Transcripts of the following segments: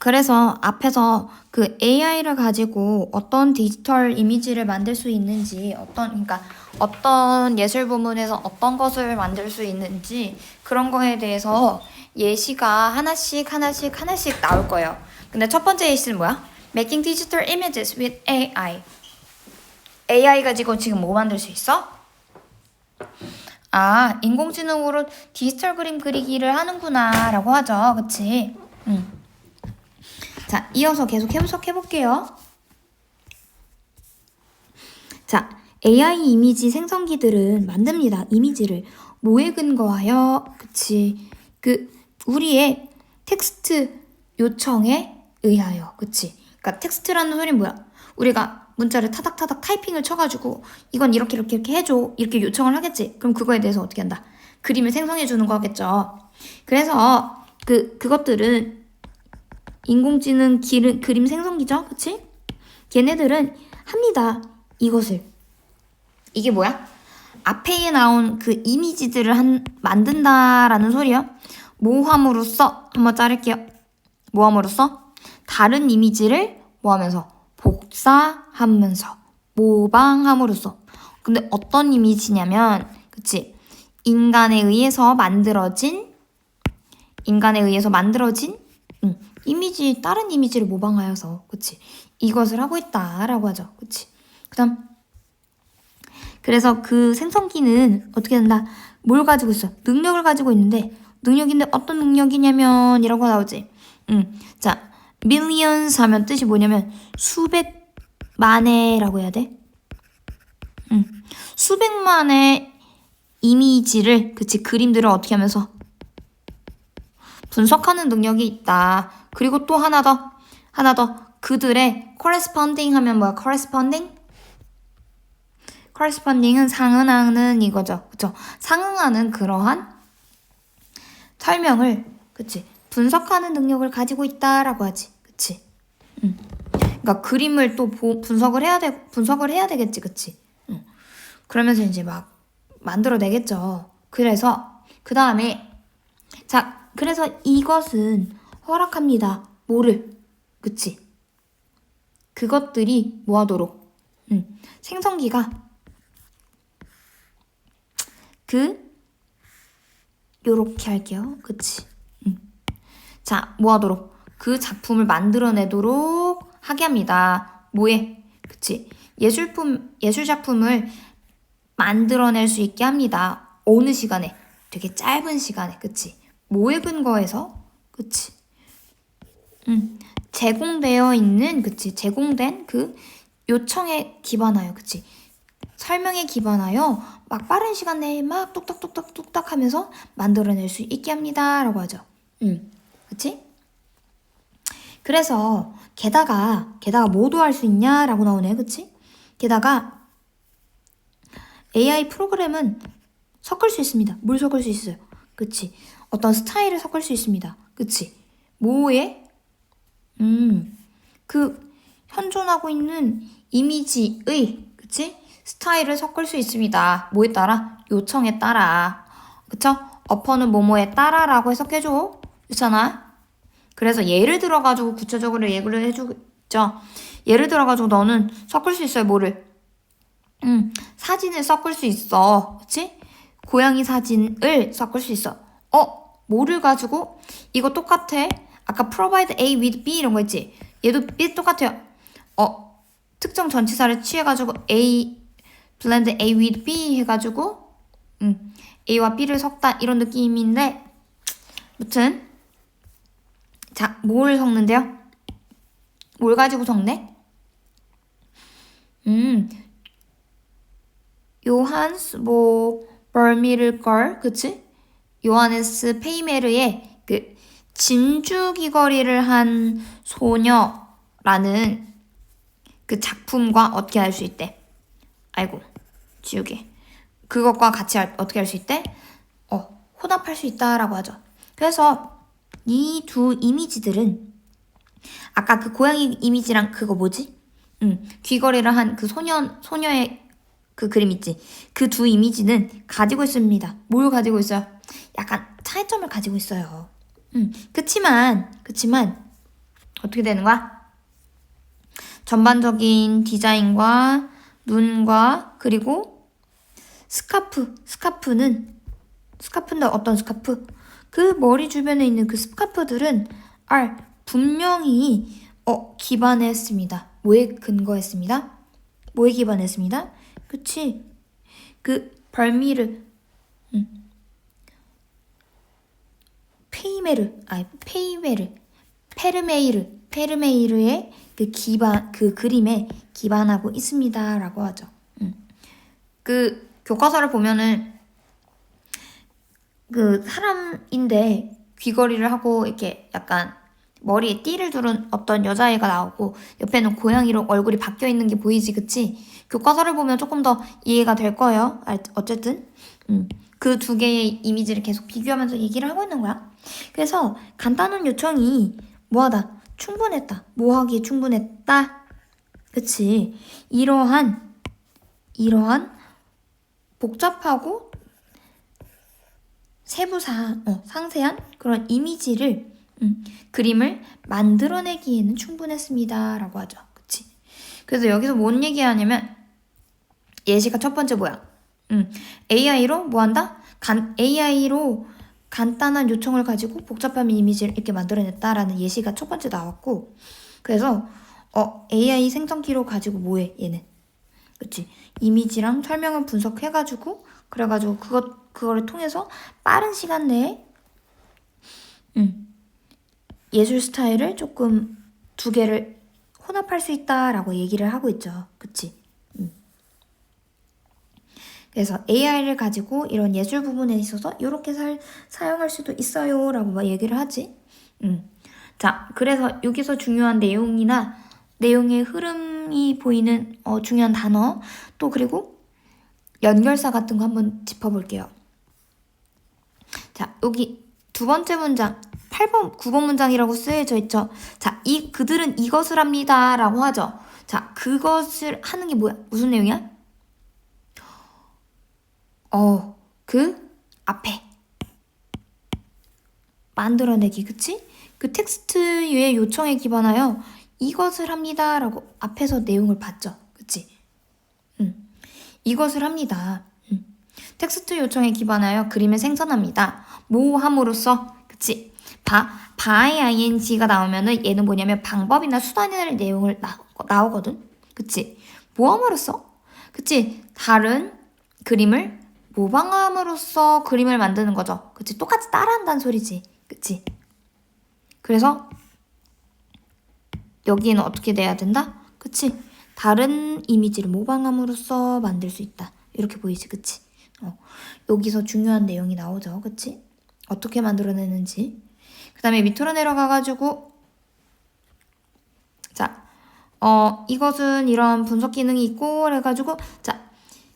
그래서 앞에서 그 AI를 가지고 어떤 디지털 이미지를 만들 수 있는지, 그러니까 어떤 예술 부문에서 어떤 것을 만들 수 있는지 그런 거에 대해서 예시가 하나씩 나올 거예요. 근데 첫 번째 예시는 뭐야? Making digital images with AI. AI 가지고 지금 뭐 만들 수 있어? 아, 인공지능으로 디지털 그림 그리기를 하는구나 라고 하죠. 그치? 자, 이어서 계속 해볼게요. 자, AI 이미지 생성기들은 만듭니다. 이미지를 뭐에 근거하여? 그치? 우리의 텍스트 요청에 의하여. 그치? 그러니까 텍스트라는 소리는 뭐야? 우리가 문자를 타닥타닥 타이핑을 쳐가지고 이건 이렇게 해줘. 이렇게 요청을 하겠지? 그럼 그거에 대해서 어떻게 한다? 그림을 생성해 주는 거겠죠. 그래서 그것들은 인공지능 그림 생성기죠? 그치? 걔네들은 합니다. 이것을. 이게 뭐야? 앞에 나온 그 이미지들을 만든다라는 소리요. 모함으로써 한번 자를게요. 모함으로써 다른 이미지를 뭐하면서 복사하면서 모방함으로써. 근데 어떤 이미지냐면 그치? 인간에 의해서 만들어진 이미지, 다른 이미지를 모방하여서, 그치? 이것을 하고 있다라고 하죠. 그치? 그래서 그 생성기는 어떻게 된다? 뭘 가지고 있어? 능력을 가지고 있는데, 능력인데 어떤 능력이냐면, 이라고 나오지? 자, millions 하면 뜻이 뭐냐면, 수백만회라고 해야 돼? 수백만의 이미지를, 그치? 그림들을 어떻게 하면서 분석하는 능력이 있다. 그리고 또 하나 더. 그들의 corresponding 하면 뭐야? corresponding은 상응하는 이거죠. 그쵸? 상응하는 그러한 설명을, 그치? 분석하는 능력을 가지고 있다라고 하지. 그치? 그러니까 그림을 또 분석을 해야 되겠지. 그치? 그러면서 이제 막 만들어내겠죠. 그래서 그 다음에 그래서 이것은 허락합니다. 뭐를? 그치? 그것들이 뭐하도록? 생성기가 요렇게 할게요. 그치? 자, 뭐하도록? 그 작품을 만들어내도록 하게 합니다. 뭐에? 그치? 예술 작품을 만들어낼 수 있게 합니다. 어느 시간에? 되게 짧은 시간에. 그치? 뭐에 근거해서? 그치? 제공되어 있는, 그치? 제공된 그 요청에 기반하여, 그치? 설명에 기반하여 막 빠른 시간 내에 막 뚝딱뚝딱 하면서 만들어낼 수 있게 합니다. 라고 하죠. 그치? 그래서 게다가 뭐도 할 수 있냐? 라고 나오네. 그치? 게다가 AI 프로그램은 섞을 수 있습니다. 뭘 섞을 수 있어요? 그치? 어떤 스타일을 섞을 수 있습니다. 그치? 뭐에? 현존하고 있는 이미지의, 그치? 스타일을 섞을 수 있습니다. 뭐에 따라? 요청에 따라. 그쵸? 어퍼는 뭐뭐에 따라라고 해석해줘. 그렇잖아? 그래서 예를 들어가지고 구체적으로 얘기를 해주죠. 예를 들어가지고 너는 섞을 수 있어요. 뭐를? 사진을 섞을 수 있어. 그치? 고양이 사진을 섞을 수 있어. 뭐를 가지고? 이거 똑같아. 아까 provide A with B 이런 거 있지? 얘도 B 똑같아요. 특정 전치사를 취해가지고 blend A with B 해가지고 A와 B를 섞다 이런 느낌인데 무튼 자, 뭘 섞는데요? 뭘 가지고 섞네? 요한스 버미르걸, 그치? 요하네스 페이메르의 그 진주 귀걸이를 한 소녀라는 그 작품과 어떻게 할 수 있대? 아이고, 지우개. 그것과 같이 어떻게 할 수 있대? 혼합할 수 있다라고 하죠. 그래서 이 두 이미지들은 아까 그 고양이 이미지랑 그거 뭐지? 귀걸이를 한 그 소녀의 그 그림 있지? 그 두 이미지는 가지고 있습니다. 뭘 가지고 있어요? 약간 차이점을 가지고 있어요. 그치만 어떻게 되는 거야? 전반적인 디자인과 눈과 그리고 스카프인데 어떤 스카프? 그 머리 주변에 있는 그 스카프들은 분명히 기반했습니다. 뭐에 근거했습니다? 뭐에 기반했습니다? 그치? 그 벌미르 페르메이르의 그 그림에 기반하고 있습니다라고 하죠. 그 교과서를 보면은 그 사람인데 귀걸이를 하고 이렇게 약간 머리에 띠를 두른 어떤 여자애가 나오고 옆에는 고양이로 얼굴이 바뀌어 있는 게 보이지, 그치? 교과서를 보면 조금 더 이해가 될 거예요. 어쨌든 그 두 개의 이미지를 계속 비교하면서 얘기를 하고 있는 거야. 그래서 간단한 요청이 뭐하다? 충분했다. 뭐하기에 충분했다? 그치? 이러한 복잡하고 상세한 그런 이미지를 그림을 만들어내기에는 충분했습니다 라고 하죠. 그치? 그래서 여기서 뭔 얘기하냐면 예시가 첫 번째 뭐야? AI로 뭐한다? AI로 간단한 요청을 가지고 복잡한 이미지를 이렇게 만들어냈다라는 예시가 첫 번째 나왔고, 그래서 AI 생성기로 가지고 뭐해 얘는? 그치? 이미지랑 설명을 분석해가지고 그래가지고 그거를 통해서 빠른 시간 내에 예술 스타일을 조금 두 개를 혼합할 수 있다라고 얘기를 하고 있죠. 그치? 그래서 AI를 가지고 이런 예술 부분에 있어서 이렇게 사용할 수도 있어요 라고 막 얘기를 하지. 자, 그래서 여기서 중요한 내용이나 내용의 흐름이 보이는 중요한 단어, 또 그리고 연결사 같은 거 한번 짚어볼게요. 자, 여기 두 번째 문장 8번, 9번 문장이라고 쓰여져 있죠. 자, 그들은 이것을 합니다 라고 하죠. 자, 그것을 하는 게 뭐야? 무슨 내용이야? 그 앞에 만들어내기, 그치? 그 텍스트의 요청에 기반하여 이것을 합니다 라고 앞에서 내용을 봤죠. 그치? 이것을 합니다. 텍스트 요청에 기반하여 그림을 생성합니다. 뭐 함으로써, 그치? 바의 ing가 나오면은 얘는 뭐냐면 방법이나 수단의 내용을 나오거든. 그치? 뭐 함으로써? 그치? 다른 그림을 모방함으로써 그림을 만드는 거죠. 그치? 똑같이 따라한다는 소리지. 그치? 그래서 여기에는 어떻게 돼야 된다? 그치? 다른 이미지를 모방함으로써 만들 수 있다. 이렇게 보이지, 그치? 여기서 중요한 내용이 나오죠, 그치? 어떻게 만들어내는지. 그 다음에 밑으로 내려가가지고 자, 이것은 이런 분석 기능이 있고 그래가지고 자,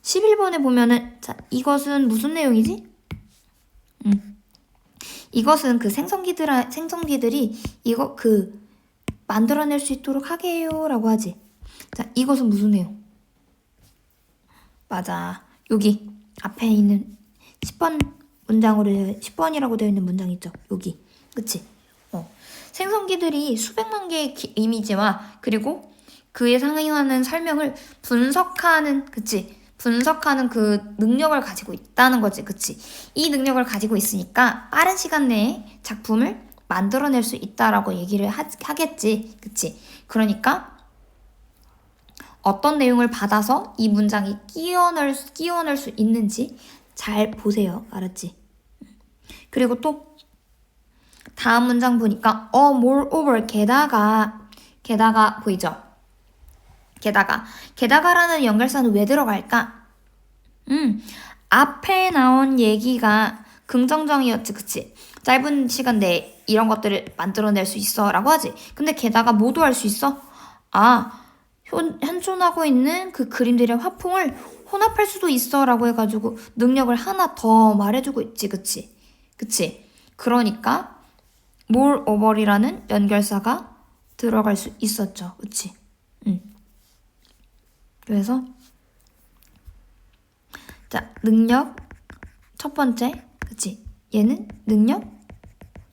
11번에 보면은 자, 이것은 무슨 내용이지? 이것은 그 생성기들이 이거 만들어낼 수 있도록 하게 해요 라고 하지. 자, 이것은 무슨 내용? 맞아. 여기 앞에 있는 10번 문장으로 10번이라고 되어 있는 문장 있죠. 여기. 그치? 생성기들이 수백만 개의 이미지와 그리고 그에 상응하는 설명을 분석하는, 그치? 분석하는 그 능력을 가지고 있다는 거지. 그치? 이 능력을 가지고 있으니까 빠른 시간 내에 작품을 만들어낼 수 있다라고 얘기를 하겠지. 그치? 그러니까 어떤 내용을 받아서 이 문장이 끼워넣을 수 있는지 잘 보세요. 알았지? 그리고 또 다음 문장 보니까 moreover 게다가 보이죠? 게다가라는 연결사는 왜 들어갈까? 앞에 나온 얘기가 긍정적이었지, 그치? 짧은 시간 내에 이런 것들을 만들어낼 수 있어 라고 하지. 근데 게다가 모두 할 수 있어? 현존하고 있는 그 그림들의 화풍을 혼합할 수도 있어 라고 해가지고 능력을 하나 더 말해주고 있지, 그치? 그러니까 moreover이라는 연결사가 들어갈 수 있었죠, 그치? 그래서 자, 능력 첫 번째, 그치? 얘는 능력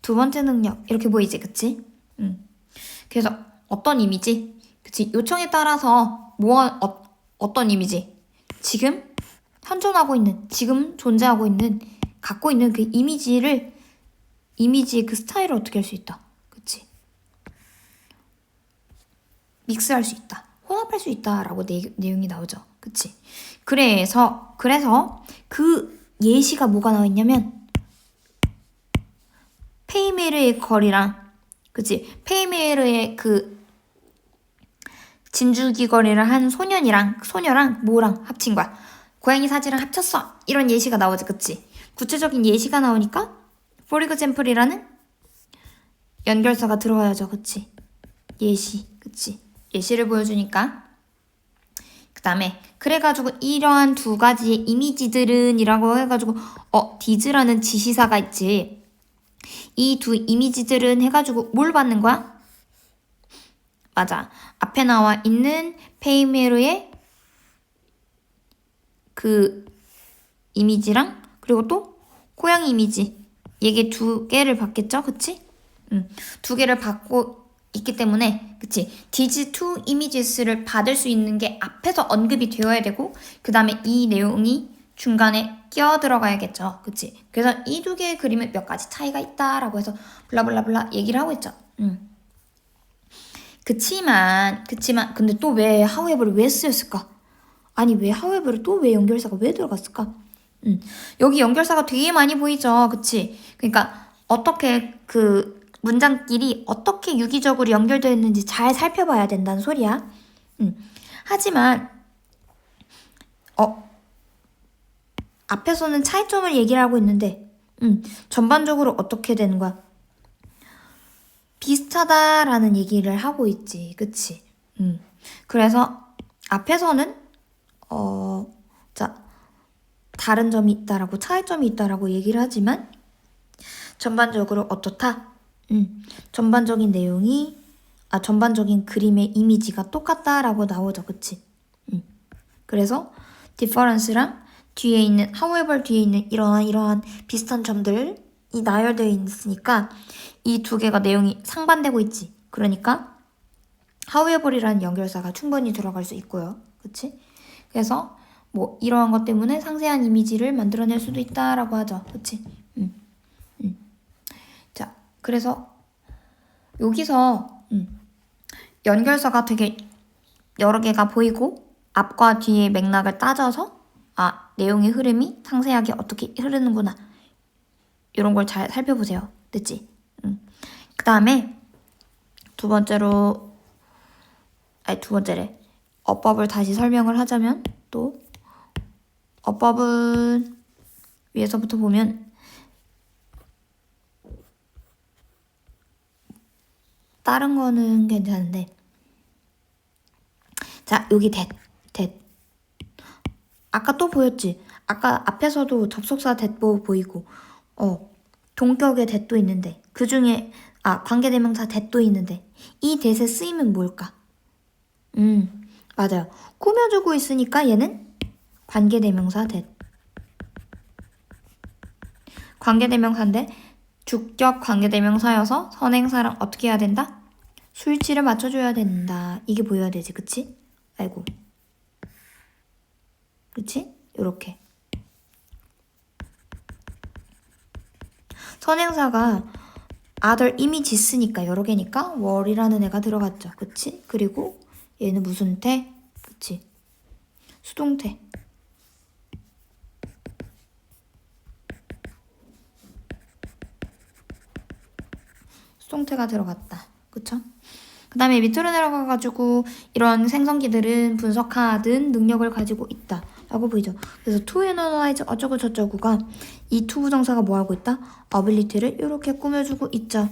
두 번째 능력 이렇게 보이지, 그치? 그래서 어떤 이미지? 그치? 요청에 따라서 어떤 이미지? 지금 현존하고 있는, 지금 존재하고 있는, 갖고 있는 그 이미지의 그 스타일을 어떻게 할 수 있다. 그치? 믹스할 수 있다. 혼합할 수 있다라고 내용이 나오죠. 그치? 그래서 그 예시가 뭐가 나와 있냐면 페이메르의 거리랑 그치? 페이메르의 그 진주귀걸이를 한 소녀랑 뭐랑 합친 거야. 고양이 사지랑 합쳤어. 이런 예시가 나오지. 그치? 구체적인 예시가 나오니까 for example이라는 연결사가 들어가야죠. 그치? 예시. 그치? 예시를 보여주니까. 그 다음에 그래가지고 이러한 두 가지의 이미지들은 이라고 해가지고 디즈라는 지시사가 있지. 이 두 이미지들은 해가지고 뭘 받는 거야? 맞아. 앞에 나와 있는 페이메르의 그 이미지랑 그리고 또 고양이 이미지 얘게 두 개를 받겠죠? 그치? 두 개를 받고 있기 때문에 그치? these two images를 받을 수 있는 게 앞에서 언급이 되어야 되고 그 다음에 이 내용이 중간에 끼어 들어가야겠죠. 그치? 그래서 이 두 개의 그림은 몇 가지 차이가 있다라고 해서 블라블라블라 얘기를 하고 있죠. 그치만 근데 또 왜 however를 왜 쓰였을까? 아니 왜 however를 또 왜 연결사가 왜 들어갔을까? 여기 연결사가 되게 많이 보이죠. 그치? 그러니까 어떻게 그 문장끼리 어떻게 유기적으로 연결되어 있는지 잘 살펴봐야 된다는 소리야. 하지만 앞에서는 차이점을 얘기를 하고 있는데 전반적으로 어떻게 되는 거야? 비슷하다라는 얘기를 하고 있지. 그치? 그래서 앞에서는 다른 점이 있다라고 차이점이 있다라고 얘기를 하지만 전반적으로 어떻다? 전반적인 내용이 전반적인 그림의 이미지가 똑같다라고 나오죠. 그치? 그래서 difference랑 뒤에 있는 however 뒤에 있는 이러한 비슷한 점들이 나열되어 있으니까 이 두 개가 내용이 상반되고 있지. 그러니까 however이라는 연결사가 충분히 들어갈 수 있고요. 그치? 그래서 뭐 이러한 것 때문에 상세한 이미지를 만들어낼 수도 있다라고 하죠. 그치? 자, 그래서 여기서 연결사가 되게 여러 개가 보이고 앞과 뒤의 맥락을 따져서 내용의 흐름이 상세하게 어떻게 흐르는구나 이런 걸 잘 살펴보세요. 됐지? 그 다음에 두 번째래. 어법을 다시 설명을 하자면 또 어법은 위에서부터 보면 다른 거는 괜찮은데 자 여기 that 아까 또 보였지? 아까 앞에서도 접속사 that도 보이고 동격의 that도 있는데 그 중에 관계대명사 that도 있는데 이 that의 쓰임은 뭘까? 맞아요. 꾸며주고 있으니까 얘는 관계대명사 that. 관계대명사인데 주격 관계대명사여서 선행사랑 어떻게 해야 된다? 수일치를 맞춰줘야 된다. 이게 보여야 되지, 그치? 아이고. 그치? 요렇게. 선행사가 other 이미지 쓰니까 여러 개니까 월이라는 애가 들어갔죠. 그치? 그리고 얘는 무슨 태? 그치? 수동태. 수동태가 들어갔다. 그쵸? 그 다음에 밑으로 내려가가지고 이런 생성기들은 분석하든 능력을 가지고 있다 라고 보이죠. 그래서 to analyze 어쩌고 저쩌고가 이 to 부정사가 뭐 하고 있다? ability를 이렇게 꾸며주고 있죠.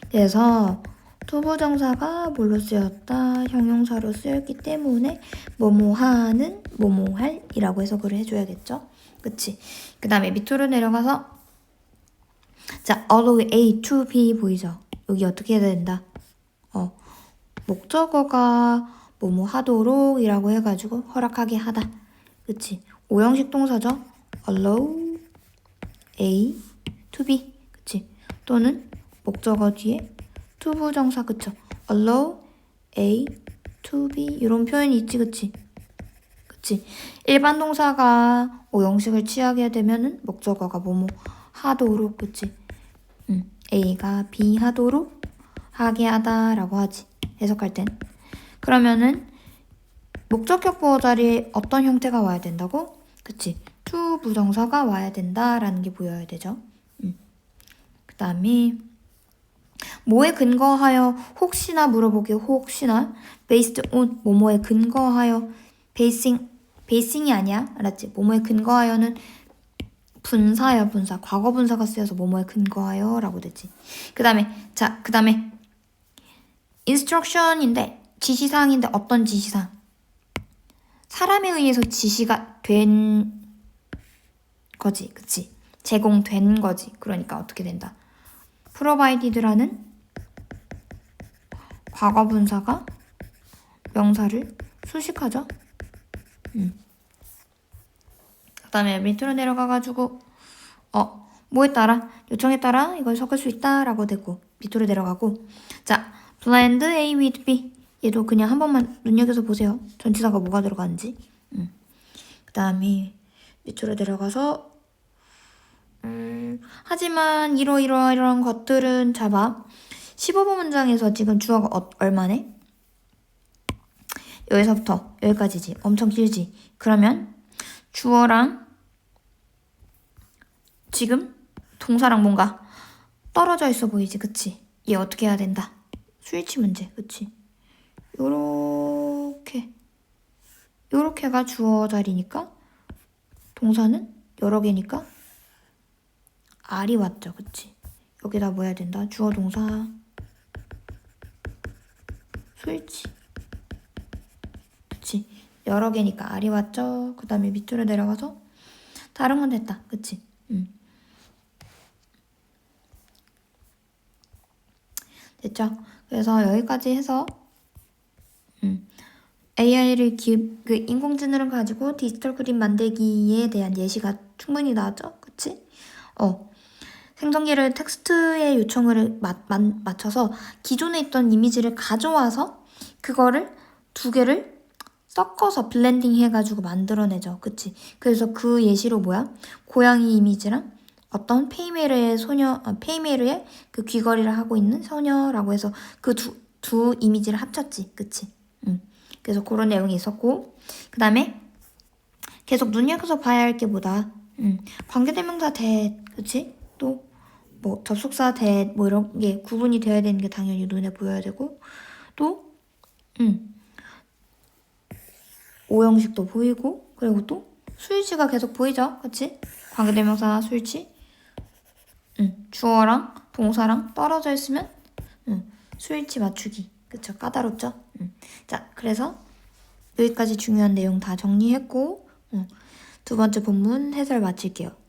그래서 to 부정사가 뭘로 쓰였다? 형용사로 쓰였기 때문에 뭐뭐하는 뭐뭐할 이라고 해석을 해줘야겠죠. 그치? 그 다음에 밑으로 내려가서 자, allow A to B 보이죠? 여기 어떻게 해야 된다? 목적어가 뭐뭐 하도록 이라고 해가지고 허락하게 하다. 그치? 오형식 동사죠? allow A to B. 그치? 또는 목적어 뒤에 투부정사 그쵸? allow A to B 이런 표현이 있지 그치? 그치? 일반 동사가 오형식을 취하게 되면은 목적어가 뭐뭐 하도록 그치? A가 B 하도록 하게 하다라고 하지 해석할 땐. 그러면은 목적격 보호 자리에 어떤 형태가 와야 된다고? 그치? to 부정사가 와야 된다라는 게 보여야 되죠. 그 다음에 뭐에 근거하여 혹시나 물어보기 혹시나 based on 뭐뭐에 근거하여 basing이 아니야 알았지? 뭐뭐에 근거하여는 분사야 분사 과거 분사가 쓰여서 뭐뭐에 근거하여 라고 되지. 그 다음에 instruction인데 지시사항인데 어떤 지시사항? 사람에 의해서 지시가 된 거지 그치? 제공된 거지. 그러니까 어떻게 된다? provided라는 과거 분사가 명사를 수식하죠. 그 다음에 밑으로 내려가가지고 뭐에 따라 요청에 따라 이걸 섞을 수 있다 라고 되고 밑으로 내려가고 자 blend A with B 얘도 그냥 한 번만 눈여겨서 보세요. 전치사가 뭐가 들어가는지. 그 다음에 밑으로 내려가서 하지만 이러이러한 것들은 잡아 15번 문장에서 지금 주어가 얼마네? 여기서부터 여기까지지. 엄청 길지. 그러면 주어랑 지금 동사랑 뭔가 떨어져 있어 보이지. 그치? 얘 어떻게 해야 된다? 스위치 문제. 그치? 요렇게가 주어 자리니까 동사는 여러 개니까 R이 왔죠. 그치? 여기다 뭐 해야 된다? 주어 동사 스위치. 그치? 여러 개니까 R이 왔죠. 그 다음에 밑으로 내려가서 다른 건 됐다. 그치? 됐죠? 그래서 여기까지 해서 AI를 그 인공지능을 가지고 디지털 그림 만들기에 대한 예시가 충분히 나왔죠? 그치? 생성기를 텍스트의 요청을 맞춰서 기존에 있던 이미지를 가져와서 그거를 두 개를 섞어서 블렌딩 해가지고 만들어내죠. 그치? 그래서 그 예시로 뭐야? 고양이 이미지랑 어떤 페이메르의 그 귀걸이를 하고 있는 소녀라고 해서 그 두 이미지를 합쳤지. 그치? 그래서 그런 내용이 있었고 그 다음에 계속 눈여겨서 봐야 할 게 뭐다. 관계대명사 that, 그치? 또 뭐 접속사 that 뭐 이런 게 구분이 되어야 되는 게 당연히 눈에 보여야 되고 또 오형식도 보이고 그리고 또 수일치가 계속 보이죠. 그치? 관계대명사 수일치 주어랑 동사랑 떨어져 있으면 수일치 맞추기. 그쵸? 까다롭죠? 자, 그래서 여기까지 중요한 내용 다 정리했고 두 번째 본문 해설 마칠게요.